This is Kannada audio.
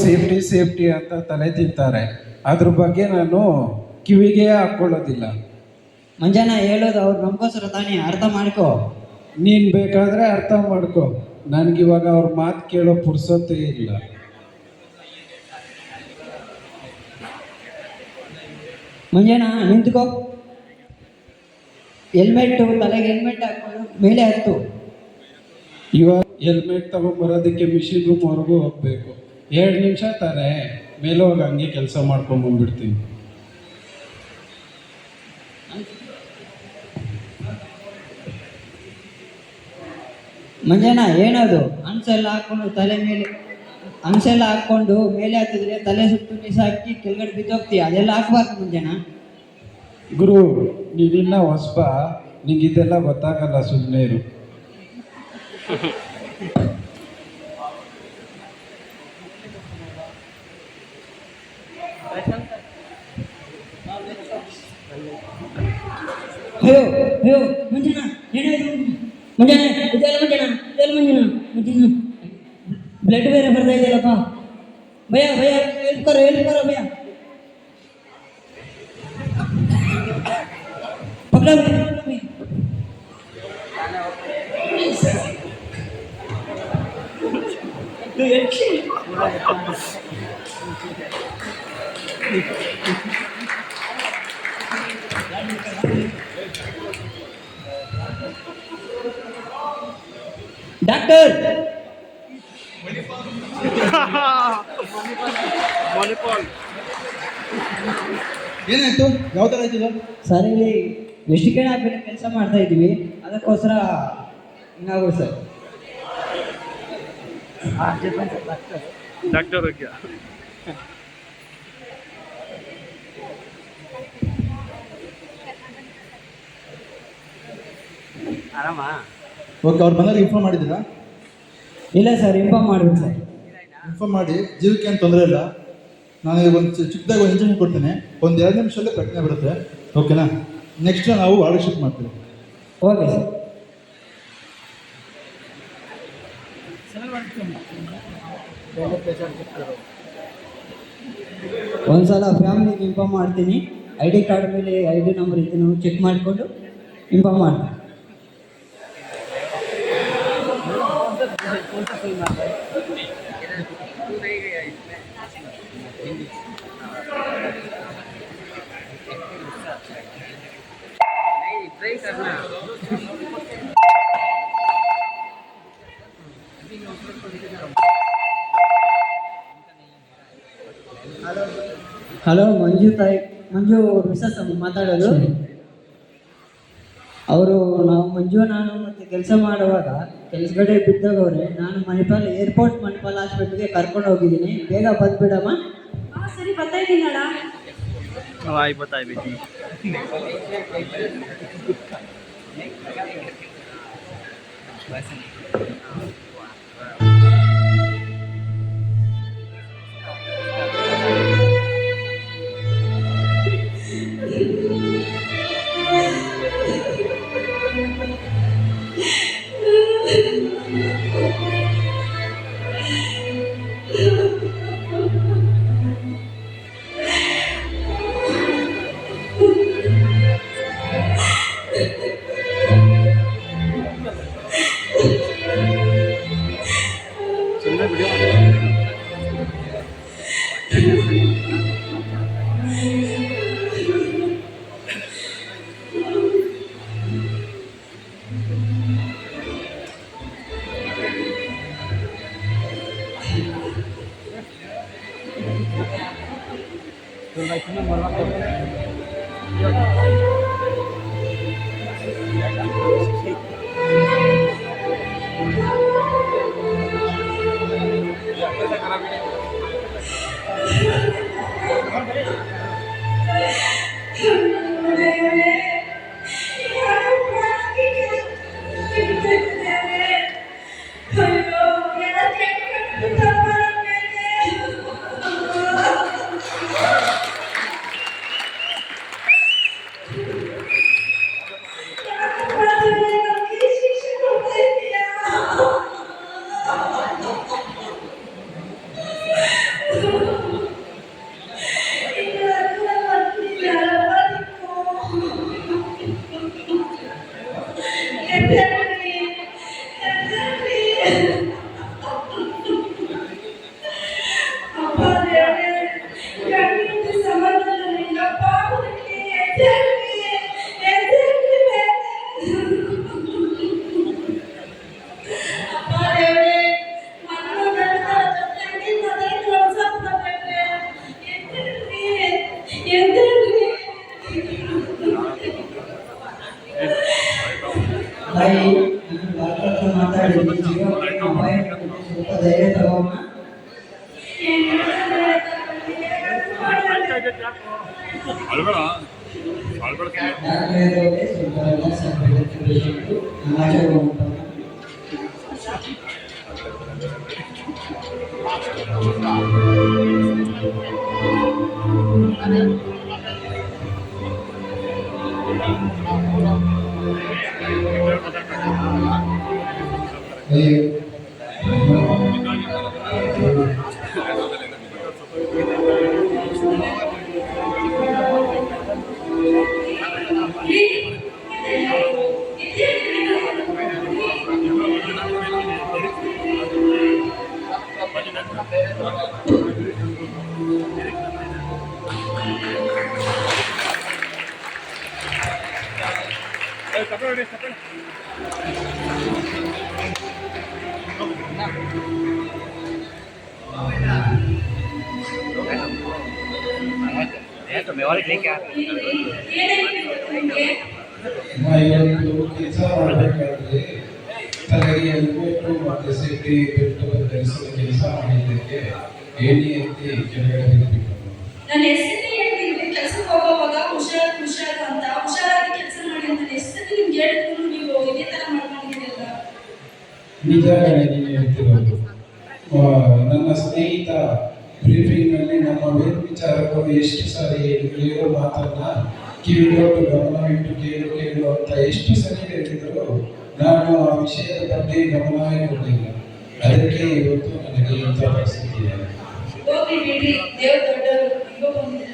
ಸೇಫ್ಟಿ ಸೇಫ್ಟಿ ಅಂತ ತಲೆ ತಿಂತಾರೆ. ಅದ್ರ ಬಗ್ಗೆ ನಾನು ಕಿವಿಗೆ ಹಾಕ್ಕೊಳ್ಳೋದಿಲ್ಲ. ಮಂಜಣ್ಣ ಹೇಳೋದು ಅವ್ರು ನಮಗೋಸ್ಕರ ತಾನೇ, ಅರ್ಥ ಮಾಡ್ಕೋ. ನೀನು ಬೇಕಾದರೆ ಅರ್ಥ ಮಾಡ್ಕೊ, ನನಗಿವಾಗ ಅವ್ರ ಮಾತು ಕೇಳೋ ಪುರ್ಸೊತ್ತೇ ಇಲ್ಲ. ಮಂಜಣ್ಣ ನಿಂತ್ಕೋ. ತಲೆಗೆ ಹೆಲ್ಮೆಟ್ ಹಾಕೊಂಡು ಮೇಲೆ ಹತ್ತು. ಇವಾಗ ಹೆಲ್ಮೆಟ್ ತಗೊಂಬರೋದಕ್ಕೆ ಮಿಷಿನ್ ರೂಮ್ವರೆಗೂ ಹೋಗ್ಬೇಕು. 2 ನಿಮಿಷ ತಾನೇ, ಮೇಲೆ ಹೋಗಿ ಹಂಗೆ ಕೆಲಸ ಮಾಡ್ಕೊಂಬಂದ್ಬಿಡ್ತೀನಿ. ಮಂಜಣ್ಣ ಏನದು ಅನ್ಸೆಲ್ಲ ಹಾಕ್ಕೊಂಡು ಮೇಲೆ ಹತ್ತಿದ್ರೆ ತಲೆ ಸುತ್ತು ಹಾಕಿ ಕೆಳಗಡೆ ಬಿದ್ದೋಗ್ತೀಯ, ಅದೆಲ್ಲ ಹಾಕ್ಬಾರ್ದು ಮಂಜಣ್ಣ. ಗುರು, ನೀನಿನ್ನ ಹೊಸಬ, ನಿಂಗೆ ಇದೆಲ್ಲ ಗೊತ್ತಾಗಲ್ಲ, ಸುಮ್ಮನೆ ಇರು. ಅಯ್ಯೋ ಅಯ್ಯೋ ಮಂಜಣ್ಣ, ಏನಾಯ್ತು ಮಂಜಣ್ಣ? ಇದೆಲ್ಲ ಮಂಜಣ್ಣ ಬ್ಲಡ್ ಬೇರೆ ಬರ್ತಾ ಇದೆಯಲ್ಲಪ್ಪ. ಭಯ ಹೇಳ್ಕರ ಭಯ. ಡಾಕ್ಟರ್ ಏನಾಯ್ತು? ಯಾವ ಥರ ಆಯ್ತಿಲ್ಲ ಸರ್? ಇಲ್ಲಿ ವೆಸ್ಟಿಗೇಟ್ ಹಾಕಿ ಕೆಲಸ ಮಾಡ್ತಾ ಇದ್ದೀವಿ, ಅದಕ್ಕೋಸ್ಕರ ಹಿಂಗಾಗೋದು ಸರ್. ಡಾಕ್ಟರ್ ಆರಾಮ? ಓಕೆ, ಅವ್ರು ಬಂದಾಗ ಇನ್ಫಾರ್ಮ್ ಮಾಡಿದ್ದೀರಾ? ಇಲ್ಲ ಸರ್, ಇನ್ಫಾರ್ಮ್ ಮಾಡ್ಬೇಕು ಸರ್. ಇನ್ಫಾರ್ಮ್ ಮಾಡಿ, ಜೀವಕ್ಕೆ ಏನು ತೊಂದರೆ ಇಲ್ಲ. ನಾನು ಒಂದು ಚಿಕ್ಕದಾಗಿ ಒಂದು ಇಂಜೆಕ್ಷನ್ ಕೊಡ್ತೀನಿ, ಒಂದು 2 ನಿಮಿಷದಲ್ಲೇ ಪ್ರಜ್ಞೆ ಬರುತ್ತೆ. ಓಕೆನಾ? ನೆಕ್ಸ್ಟ್ ನಾವು ವಾರ್ಡ್ ಶಿಫ್ಟ್ ಮಾಡ್ತೀವಿ. Okay sir. ಒಂದ್ಸಲ ಫ್ಯಾಮಿಲಿಗೆ ಇನ್ಫಾರ್ಮ್ ಮಾಡ್ತೀನಿ. ID ಕಾರ್ಡ್ ಮೇಲೆ ID ನಂಬರ್ ಇದ್ದು ಚೆಕ್ ಮಾಡಿಕೊಂಡು ಇನ್ಫಾರ್ಮ್ ಮಾಡ್ತೀನಿ. ಹಲೋ, ಮಂಜು ಮಿಸಸ್ ಮಾತಾಡೋದು. ಅವರು ನಾನು ಮತ್ತೆ ಕೆಲಸ ಮಾಡುವಾಗ ಕೆಲಸಗಡೆ ಬಿದ್ದೋಗವ್ರೆ. ನಾನು ಏರ್ಪೋರ್ಟ್ ಮಣಿಪಾಲ್ ಹಾಸ್ಪಿಟ್ಲಿಗೆ ಕರ್ಕೊಂಡು ಹೋಗಿದ್ದೀನಿ. ಬೇಗ ಬಂದ್ಬಿಡಮ್ಮ. ಸರಿ, ಬರ್ತಾ ಇದ್ದೀನಲ್ಲ. ಯಾಕೆ ಸ್ವಲ್ಪ ರಿಲ್ಯಾಕ್ಸ್ ಆಗಬೇಕು ಪೇಷಂಟು ಆಚೆ ಹೋಗ್ಬಿಟ್ಟು ಇವತ್ತು ಕೆಲಸ ಮಾಡಬೇಕಾದ್ರೆ ತಲೆಗೆ ಹೆಲ್ಮೆಟ್ ಮತ್ತು ಸೇಫ್ಟಿ ಬೆಲ್ಟ್ ಧರಿಸುವ ಕೆಲಸ ಮಾಡಿದ್ದಕ್ಕೆ ಏಣಿ ಎತ್ತಿ ಕೆಳಗಡೆ ಬಿದ್ದುಬಿಟ್ಟು. ನಾನು ಎಷ್ಟೇ ಹೇಳ್ತೀನಿ ಕೆಲಸಕ್ಕೆ ಹೋಗೋವಾಗ ಹುಷಾರು ಅಂತ ಹುಷಾರಾಗಿ ಕೆಲಸ ಮಾಡಿ ಅಂತ ಎಷ್ಟೇ ನಿಮ್ಗೆ ಹೇಳಿದ್ರು ನೀವು ಇದೇ ತರ ಮಾಡ್ಕೊಂಡಿದ್ದೀರಲ್ಲ. ನಿಜ ನೀನು ಹೇಳ್ತಿರೋದು. ನನ್ನ ಸ್ನೇಹಿತ ಬ್ರೀಫಿಂಗ್ನಲ್ಲಿ ನಮ್ಮ ಮೇಲ್ವಿಚಾರಕರು ಎಷ್ಟು ಸಾರಿ ಹೇಳೋ ಮಾತನ್ನ ಕಿವಿಗೊಟ್ಟು ಗಮನವಿಟ್ಟು ಕೇಳು ಅಂತ ಎಷ್ಟು ಸರಿ ಹೇಳಿದ್ರು ನಾನು ಆ ವಿಷಯದ ಬಗ್ಗೆ ಗಮನವೇ ಕೊಡಲಿಲ್ಲ. ಅದಕ್ಕೆ ಇವತ್ತು ನನಗೆ ಇಂಥ ಪರಿಸ್ಥಿತಿ ಇದೆ. ಹೋಗ್ಲಿ ಬಿಡ್ರಿ, ದೇವ್ರ ದೊಡ್ಡವರು, ಈಗ ಬಂದಿದ್ದಾರೆ.